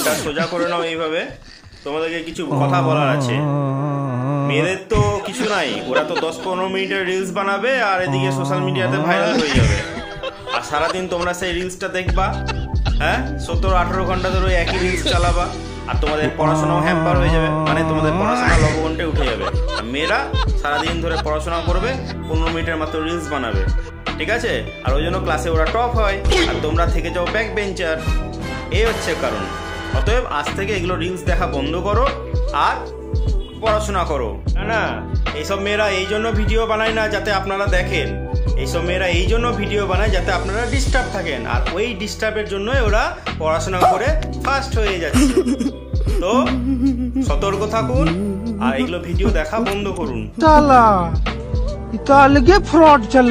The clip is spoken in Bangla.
মনটা সোজা করে নাও এইভাবে। তোমাদেরকে কিছু কথা বলার আছে। মেয়েদের তো কিছু নাই, ওরা তো 10-15 মিনিটের রিলস বানাবে আর এদিকে সোশ্যাল মিডিয়াতে ভাইরাল হয়ে যাবে। আর সারাদিন তোমরা সেই রিলসটা দেখবা, হ্যাঁ 17-18 ঘন্টা ধরে একই রিলস চালাবা, আর তোমাদের পড়াশোনাও হ্যাম্পার হয়ে যাবে, মানে তোমাদের পড়াশোনা লবঘন্টে উঠে যাবে। আর মেয়েরা সারাদিন ধরে পড়াশোনা করবে, 15 মিনিটের মাত্র রিলস বানাবে, ঠিক আছে? আর ওই জন্য ক্লাসে ওরা টপ হয় আর তোমরা থেকে যাও ব্যাক বেঞ্চার। এই হচ্ছে কারণ। অতএব আজ থেকে এগুলো রিলস দেখা বন্ধ করো আর পড়াশোনা করো। না, এইসব মেয়েরা এই জন্য ভিডিও বানায় না যাতে আপনারা দেখেন, এইসব মেয়েরা এই জন্য ভিডিও বানায় যাতে আপনারা ডিস্টার্ব থাকেন, আর ওই ডিস্টার্বের জন্যই ওরা পড়াশোনা করে ফার্স্ট হয়ে যাচ্ছে। তো সতর্ক থাকুন আর এগুলো ভিডিও দেখা বন্ধ করুন। ফ্রড চল